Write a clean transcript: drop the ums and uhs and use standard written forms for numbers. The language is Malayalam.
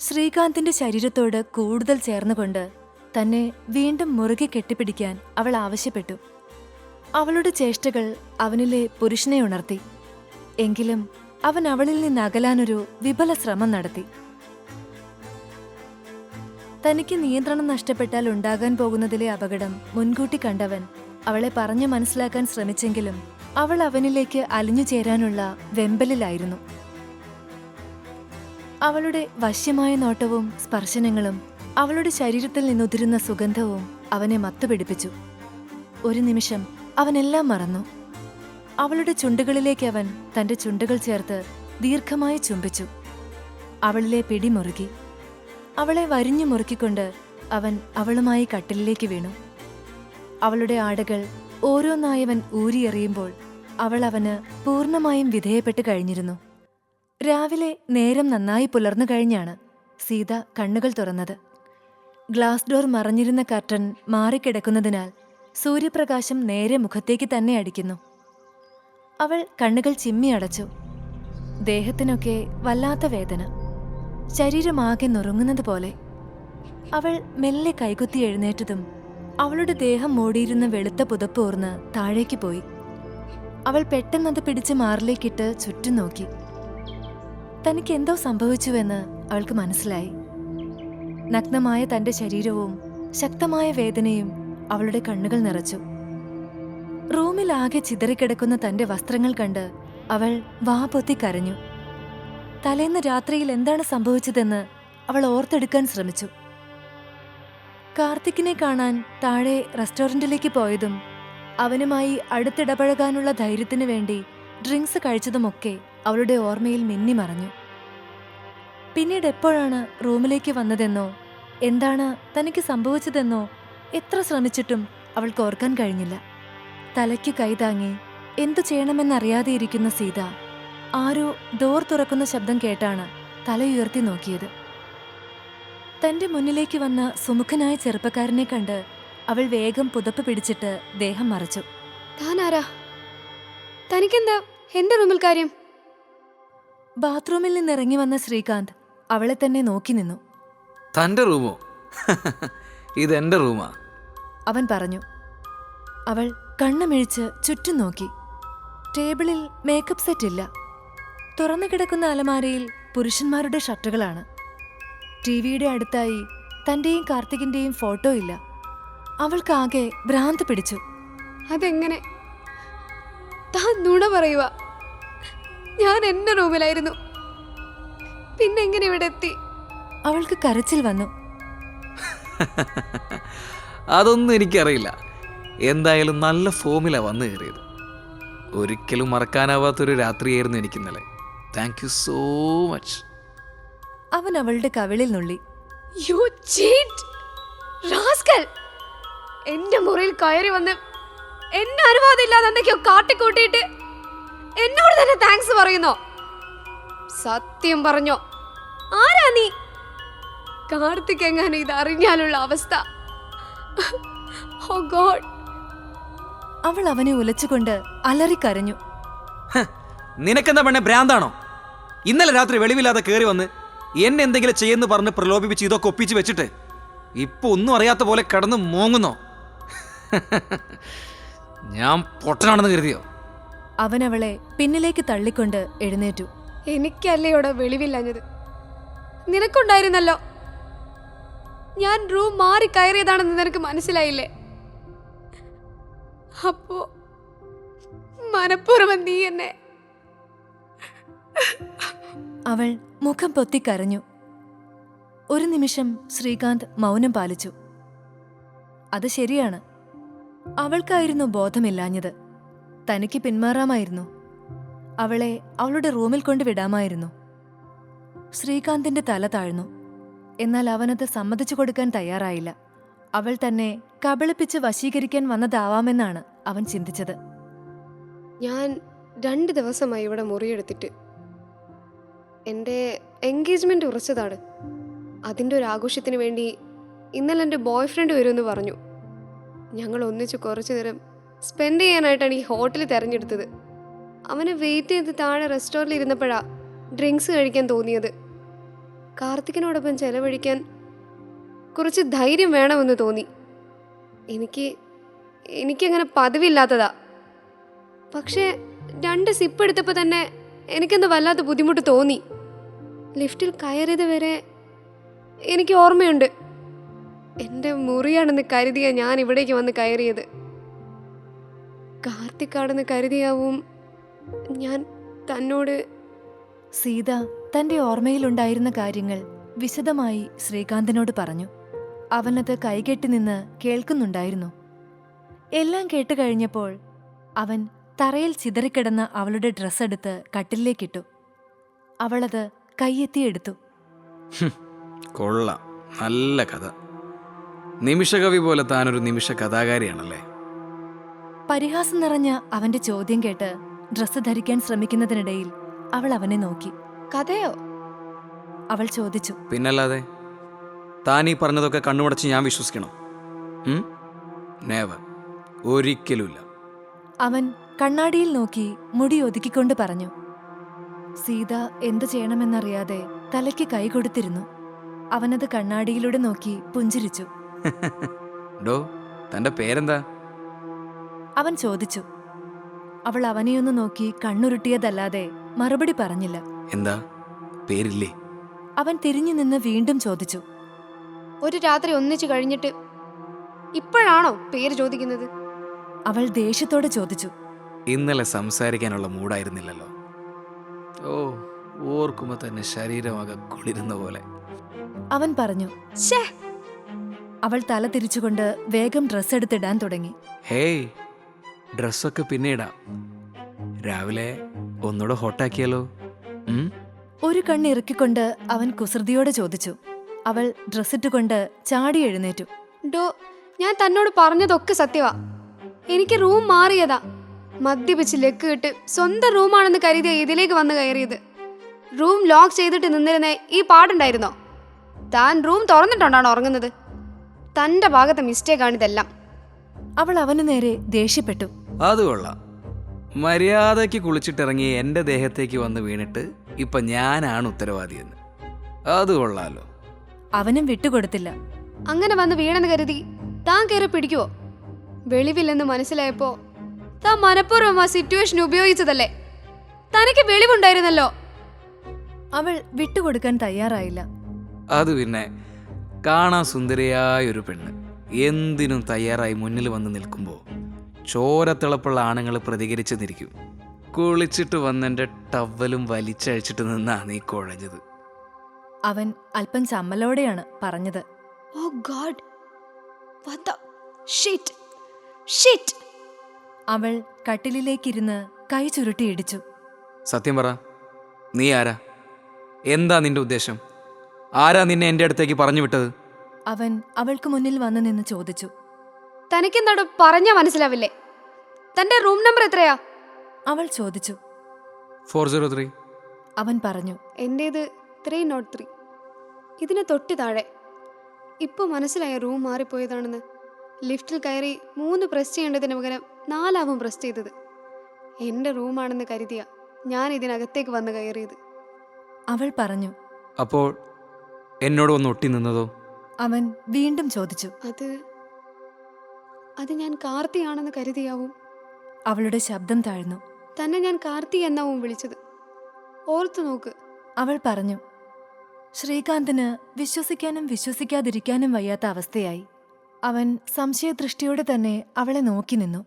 ശ്രീകാന്തിന്റെ ശരീരത്തോട് കൂടുതൽ ചേർന്നുകൊണ്ട് തന്നെ വീണ്ടും മുറുകെ കെട്ടിപ്പിടിക്കാൻ അവൾ ആവശ്യപ്പെട്ടു. അവളുടെ ചേഷ്ടകൾ അവനിലെ പുരുഷനെ ഉണർത്തി. എങ്കിലും അവൻ അവളിൽ നിന്ന് അകലാനൊരു വിഫല ശ്രമം നടത്തി. തനിക്ക് നിയന്ത്രണം നഷ്ടപ്പെട്ടാൽ ഉണ്ടാകാൻ പോകുന്നതിലെ അപകടം മുൻകൂട്ടി കണ്ടവൻ അവളെ പറഞ്ഞു മനസ്സിലാക്കാൻ ശ്രമിച്ചെങ്കിലും അവൾ അവനിലേക്ക് അലിഞ്ഞു ചേരാനുള്ള വെമ്പലിലായിരുന്നു. അവളുടെ വശ്യമായ നോട്ടവും സ്പർശനങ്ങളും അവളുടെ ശരീരത്തിൽ നിന്നുതിരുന്ന സുഗന്ധവും അവനെ മത്തുപിടിപ്പിച്ചു. ഒരു നിമിഷം അവനെല്ലാം മറന്നു. അവളുടെ ചുണ്ടുകളിലേക്ക് അവൻ തന്റെ ചുണ്ടുകൾ ചേർത്ത് ദീർഘമായി ചുംബിച്ചു. അവളിലെ പിടി മുറുകി. അവളെ വരിഞ്ഞു മുറുക്കിക്കൊണ്ട് അവൻ അവളുമായി കട്ടിലിലേക്ക് വീണു. അവളുടെ ആടകൾ ഓരോന്നായവൻ ഊരിയെറിയുമ്പോൾ അവൾ അവന് പൂർണ്ണമായും വിധേയപ്പെട്ട് കഴിഞ്ഞിരുന്നു. രാവിലെ നേരം നന്നായി പുലർന്നു കഴിഞ്ഞാണ് സീത കണ്ണുകൾ തുറന്നത്. ഗ്ലാസ് ഡോർ മറഞ്ഞിരുന്ന കർട്ടൻ മാറിക്കിടക്കുന്നതിനാൽ സൂര്യപ്രകാശം നേരെ മുഖത്തേക്ക് തന്നെ അടിക്കുന്നു. അവൾ കണ്ണുകൾ ചിമ്മി അടച്ചു. ദേഹത്തിനൊക്കെ വല്ലാത്ത വേദന, ശരീരമാകെ നുറുങ്ങുന്നത് പോലെ. അവൾ മെല്ലെ കൈകുത്തി എഴുന്നേറ്റതും അവളുടെ ദേഹം മൂടിയിരുന്ന വെളുത്ത പുതപ്പോർന്ന് താഴേക്ക് പോയി. അവൾ പെട്ടെന്നത് പിടിച്ച് മാറിലേക്കിട്ട് ചുറ്റും നോക്കി. തനിക്കെന്തോ സംഭവിച്ചുവെന്ന് അവൾക്ക് മനസ്സിലായി. നഗ്നമായ തന്റെ ശരീരവും ശക്തമായ വേദനയും അവളുടെ കണ്ണുകൾ നിറച്ചു. റൂമിലാകെ ചിതറിക്കിടക്കുന്ന തന്റെ വസ്ത്രങ്ങൾ കണ്ട് അവൾ വാ പൊത്തി കരഞ്ഞു. തലേന്ന് രാത്രിയിൽ എന്താണ് സംഭവിച്ചതെന്ന് അവൾ ഓർത്തെടുക്കാൻ ശ്രമിച്ചു. കാർത്തിക്കിനെ കാണാൻ താഴെ റെസ്റ്റോറന്റിലേക്ക് പോയതും അവനുമായി അടുത്തിടപഴകാനുള്ള ധൈര്യത്തിനു വേണ്ടി ഡ്രിങ്ക്സ് കഴിച്ചതുമൊക്കെ അവളുടെ ഓർമ്മയിൽ മിന്നിമറഞ്ഞു. പിന്നീട് എപ്പോഴാണ് റൂമിലേക്ക് വന്നതെന്നോ എന്താണ് തനിക്ക് സംഭവിച്ചതെന്നോ എത്ര ശ്രമിച്ചിട്ടും അവൾക്ക് ഓർക്കാൻ കഴിഞ്ഞില്ല. തലയ്ക്ക് കൈതാങ്ങി എന്തു ചെയ്യണമെന്നറിയാതെയിരിക്കുന്ന സീത ആരോ ഡോർ തുറക്കുന്ന ശബ്ദം കേട്ടാണ് തലയുയർത്തി നോക്കിയത്. തന്റെ മുന്നിലേക്ക് വന്ന സുമുഖനായ ചെറുപ്പക്കാരനെ കണ്ട് അവൾ വേഗം പുതപ്പ് പിടിച്ചിട്ട് ദേഹം മറച്ചു. താനാരാ? തനിക്കെന്താ എന്റെ റൂമിൽ കാര്യം? ബാത്റൂമിൽ നിന്നിറങ്ങി വന്ന ശ്രീകാന്ത് അവളെ തന്നെ നോക്കി നിന്നു. തന്റെ റൂമോ? ഇതെന്റെ റൂമാ, അവൻ പറഞ്ഞു. അവൾ കണ്ണുമിഴിച്ച് ചുറ്റും നോക്കി. ടേബിളിൽ മേക്കപ്പ് സെറ്റ് ഇല്ല. തുറന്നു കിടക്കുന്ന അലമാരയിൽ പുരുഷന്മാരുടെ ഷർട്ടുകളാണ്. ടിവിയുടെ അടുത്തായി തന്റെയും കാർത്തികിന്റെയും ഫോട്ടോ ഇല്ല. അവൾക്കാകെ ഭ്രാന്ത് പിടിച്ചു. അതെങ്ങനെ? താൻ നുണ പറയുക. ഞാൻ എന്റെ റൂമിലായിരുന്നു, പിന്നെങ്ങനെ ഇവിടെ എത്തി? അവൾക്ക് കരച്ചിൽ വന്നു. അതൊന്നും എനിക്കറിയില്ല. എന്തായാലും നല്ല ഫോമിലാ വന്നു കയറിയത്. ഒരിക്കലും മറക്കാനാവാത്തൊരു രാത്രിയായിരുന്നു എനിക്കിന്നലെ. Thank you so much. അവൻ അവളുടെ കവിളിൽ നുള്ളി. You cheat rascal! എന്റെ മുറിയിൽ കയറി വന്ന് എന്നെ അനുവാദമില്ലാതെ എന്തൊക്കെയോ കാട്ടിക്കൂട്ടിയിട്ട് എന്നോട് തന്നെ താങ്ക്സ് പറയുന്നോ? സത്യം പറഞ്ഞോ, ആരാ നീ? കാർത്തിക് എങ്ങാനും ഇത് അറിഞ്ഞാലുള്ള അവസ്ഥ. ഓ ഗോഡ്! അവൾ അവനെ ഉലച്ചുകൊണ്ട് അലറിക്കരഞ്ഞു. നിനക്കെന്താ പെണ്ണെ, ഭ്രാന്താണോ? ഇന്നലെ രാത്രി വെളിവില്ലാതെ കയറി വന്ന് എന്നെ എന്തെങ്കിലും ചെയ്യുന്നു പറഞ്ഞ് പ്രലോഭിപ്പിച്ച് ഇതൊക്കെ ഒപ്പിച്ച് വെച്ചിട്ട് ഇപ്പൊ ഒന്നും അറിയാത്ത പോലെ കിടന്ന് മോങ്ങുന്നോ? ഞാൻ പൊട്ടനാണെന്ന് കരുതിയോ? അവനവളെ പിന്നിലേക്ക് തള്ളിക്കൊണ്ട് എഴുന്നേറ്റു. എനിക്കല്ലേ ഇവിടെ വെളിവില്ലഞ്ഞത്, നിനക്കുണ്ടായിരുന്നല്ലോ. ഞാൻ റൂം മാറി കയറിയതാണെന്ന് നിനക്ക് മനസ്സിലായില്ലേ? അപ്പോ മനഃപൂർവ്വം നീ എന്നെ... അവൾ മുഖം പൊത്തിക്കരഞ്ഞു. ഒരു നിമിഷം ശ്രീകാന്ത് മൗനം പാലിച്ചു. അത് ശരിയാണ്, അവൾക്കായിരുന്നു ബോധമില്ലാഞ്ഞത്. തനിക്ക് പിന്മാറാമായിരുന്നു. അവളെ അവളുടെ റൂമിൽ കൊണ്ട് വിടാമായിരുന്നു. ശ്രീകാന്തിന്റെ തല താഴ്ന്നു. എന്നാൽ അവനത് സമ്മതിച്ചു കൊടുക്കാൻ തയ്യാറായില്ല. അവൾ തന്നെ കബളിപ്പിച്ച് വശീകരിക്കാൻ വന്നതാവാമെന്നാണ് അവൻ ചിന്തിച്ചത്. ഞാൻ 2 ദിവസമായി ഇവിടെ മുറിയെടുത്തിട്ട്. എൻ്റെ എൻഗേജ്മെന്റ് ഉറച്ചതാണ്. അതിൻ്റെ ഒരു ആഘോഷത്തിന് വേണ്ടി ഇന്നലെ എൻ്റെ ബോയ് ഫ്രണ്ട് വരുമെന്ന് പറഞ്ഞു. ഞങ്ങൾ ഒന്നിച്ച് കുറച്ചു നേരം സ്പെൻഡ് ചെയ്യാനായിട്ടാണ് ഈ ഹോട്ടൽ തിരഞ്ഞെടുത്തത്. അവനെ വെയിറ്റ് ചെയ്ത് താഴെ റെസ്റ്റോറൻറ്റിൽ ഇരുന്നപ്പോഴാണ് ഡ്രിങ്ക്സ് കഴിക്കാൻ തോന്നിയത്. കാർത്തികിനോടൊപ്പം ചെലവഴിക്കാൻ കുറച്ച് ധൈര്യം വേണമെന്ന് തോന്നി. എനിക്കങ്ങനെ പതിവില്ലാത്തതാ. പക്ഷേ 2 സിപ്പ് എടുത്തപ്പോൾ തന്നെ എനിക്കെന്തോ വല്ലാത്ത ബുദ്ധിമുട്ട് തോന്നി. ലിഫ്റ്റിൽ കയറിയത് വരെ എനിക്ക് ഓർമ്മയുണ്ട്. എൻ്റെ മുറിയാണെന്ന് കരുതിയ ഞാൻ ഇവിടേക്ക് വന്ന് കയറിയത്. കാർത്തിക്കാണെന്ന് കരുതിയാവും ഞാൻ തന്നോട്. സീത തന്റെ ഓർമ്മയിലുണ്ടായിരുന്ന കാര്യങ്ങൾ വിശദമായി ശ്രീകാന്തിനോട് പറഞ്ഞു. അവനത് കൈകെട്ടി നിന്ന് കേൾക്കുന്നുണ്ടായിരുന്നു. എല്ലാം കേട്ട് കഴിഞ്ഞപ്പോൾ അവൻ തറയിൽ ചിതറിക്കിടന്ന അവളുടെ ഡ്രസ്സെടുത്ത് കട്ടിലേക്കിട്ടു. അവളത് കൈയെത്തിയെടുത്തു. കൊള്ളാം, നല്ല കഥ. നിമിഷകവി പോലെ താനൊരു നിമിഷ കഥാകാരിയാണല്ലേ. പരിഹാസം നിറഞ്ഞ അവന്റെ ചോദ്യം കേട്ട് ഡ്രസ്സ് ധരിക്കാൻ ശ്രമിക്കുന്നതിനിടയിൽ അവൾ അവനെ നോക്കി. കഥയോ? അവൾ ചോദിച്ചു. പിന്നല്ലാതെ താൻ ഈ പറഞ്ഞതൊക്കെ കണ്ണുമടച്ച് ഞാൻ വിശ്വസിക്കണോ? നേവർ, ഒരിക്കലുമില്ല. അവൻ കണ്ണാടിയിൽ നോക്കി മുടി ഒതുക്കിക്കൊണ്ട് പറഞ്ഞു. സീത എന്തു ചെയ്യണമെന്നറിയാതെ തലയ്ക്ക് കൈ കൊടുത്തിരുന്നു. അവനത് കണ്ണാടിയിലൂടെ നോക്കി പുഞ്ചിരിച്ചു. ഡോ, തന്റെ പേരെന്താ? അവൻ ചോദിച്ചു. അവൾ അവനെയൊന്ന് നോക്കി കണ്ണുരുട്ടിയതല്ലാതെ മറുപടി പറഞ്ഞില്ല. എന്താ, പേരില്ലേ? അവൻ തിരിഞ്ഞു നിന്ന് വീണ്ടും ചോദിച്ചു. ഒരു രാത്രി ഒന്നിച്ചു കഴിഞ്ഞിട്ട് ഇപ്പോഴാണോ പേര് ചോദിക്കുന്നത്? അവൾ ദേഷ്യത്തോടെ ചോദിച്ചു. ഇന്നലെ സംസാരിക്കാനുള്ള മൂടായിരുന്നില്ലല്ലോ. ഓ, ഓർക്കുമ്പോ തന്നെ ശരീരമാകെ കുളിരുന്ന പോലെ. അവൻ പറഞ്ഞു. ശ്ശേ. അവൾ തല തിരിച്ചുകൊണ്ട് വേഗം ഡ്രസ്സ് എടുത്തിടാൻ തുടങ്ങി. ഹേയ്, ഡ്രസ്സൊക്കെ പിന്നെ ഇടാം. രാവിലെ ഒന്നുകൂടെ ഹോട്ടാക്കിയാലോ? ഒരു കണ്ണിറുക്കിക്കൊണ്ട് അവൻ കുസൃതിയോടെ ചോദിച്ചു. അവൾ ഡ്രസ്സിട്ടുകൊണ്ട് ചാടി എഴുന്നേറ്റു. ഡോ, ഞാൻ തന്നോട് പറഞ്ഞതൊക്കെ സത്യവാ. എനിക്ക് റൂം മാറിയതാ. മദ്യപിച്ച് ലെക്ക് കിട്ട് സ്വന്തം റൂമാണെന്ന് കരുതിയ ഇതിലേക്ക് വന്ന് കയറിയത്. റൂം ലോക്ക് ചെയ്തിട്ട് നിന്നിരുന്നേ ഈ പാടുണ്ടായിരുന്നോ? താൻ റൂം തുറന്നിട്ടുണ്ടാണോ ഉറങ്ങുന്നത്? തൻ്റെ ഭാഗത്തെ മിസ്റ്റേക്കാണിതെല്ലാം. അവൾ അവനു നേരെ ദേഷ്യപ്പെട്ടു. അത് കൊള്ളാം. മര്യാദയ്ക്ക് കുളിച്ചിട്ടിറങ്ങി എൻ്റെ ദേഹത്തേക്ക് വന്ന് വീണിട്ട് ഇപ്പൊ ഞാനാണ് ഉത്തരവാദിയെന്ന്. അത് കൊള്ളാലോ. അവനും വിട്ടുകൊടുത്തില്ല. അങ്ങനെ വന്ന് വീണെന്ന് കരുതി താൻ കയറി പിടിക്കുവോ? വെളിവില്ലെന്ന് മനസ്സിലായപ്പോ താൻ മനഃപൂർവ്വം ആ സിറ്റുവേഷൻ ഉപയോഗിച്ചതല്ലേ? തനിക്ക് വെളിവുണ്ടായിരുന്നല്ലോ. അവൾ വിട്ടുകൊടുക്കാൻ തയ്യാറായില്ല. അത് പിന്നെ കാണാൻ സുന്ദരിയായൊരു പെണ്ണ് എന്തിനും തയ്യാറായി മുന്നിൽ വന്ന് നിൽക്കുമ്പോൾ ചോരത്തിളപ്പുള്ള ആണുങ്ങൾ പ്രതികരിച്ചെന്നിരിക്കും. കുളിച്ചിട്ട് വന്നെൻ്റെ ടവലും വലിച്ചഴിച്ചിട്ട് നിന്നാ നീ കുഴഞ്ഞത്. അവൻ അല്പം ചമ്മലോടെയാണ് പറഞ്ഞത്. Oh God, what the shit shit. അവൾ കട്ടിലിലേക്കിരുന്ന് കൈ ചുരുട്ടി ഇടിച്ചു. സത്യം പറ, നീ ആരാ? എന്താ നിന്റെ ഉദ്ദേശം? ആരാ നിന്നെ എൻ്റെ അടുത്തേക്ക് പറഞ്ഞു വിട്ടത്? അവൻ അവൾക്ക് മുന്നിൽ വന്നു നിന്ന് ചോദിച്ചു. തനിക്കെന്താടോ പറഞ്ഞാ മനസ്സിലാവില്ലേ? തന്റെ റൂം നമ്പർ എത്രയാ? അവൾ ചോദിച്ചു. 403. അവൻ പറഞ്ഞു. എൻ്റേത് 303. ഇതിന് തൊട്ട് താഴെ. ഇപ്പോൾ മനസ്സിലായ റൂം മാറിപ്പോയതാണെന്ന്. ലിഫ്റ്റിൽ കയറി 3 പ്രസ് ചെയ്യേണ്ടതിന് പകരം 4 പ്രസ് ചെയ്തത്. എൻ്റെ റൂമാണെന്ന് കരുതിയ ഞാൻ ഇതിനകത്തേക്ക് വന്ന് കയറിയത്. അവൾ പറഞ്ഞു. അപ്പോൾ എന്നോട് ഒന്ന് ഒട്ടി നിന്നതോ? അവൻ വീണ്ടും ചോദിച്ചു. അത് ഞാൻ കാർത്തിയാണെന്ന് കരുതിയാവും. അവളുടെ ശബ്ദം താഴ്ന്നു. തന്നെ ഞാൻ കാർത്തി എന്നാവും വിളിച്ചത്. ഓർത്തു നോക്ക്. അവൾ പറഞ്ഞു. ശ്രീകാന്തിന് വിശ്വസിക്കാനും വിശ്വസിക്കാതിരിക്കാനും വയ്യാത്ത അവസ്ഥയായി. അവൻ സംശയദൃഷ്ടിയോടെ തന്നെ അവളെ നോക്കി നിന്നു.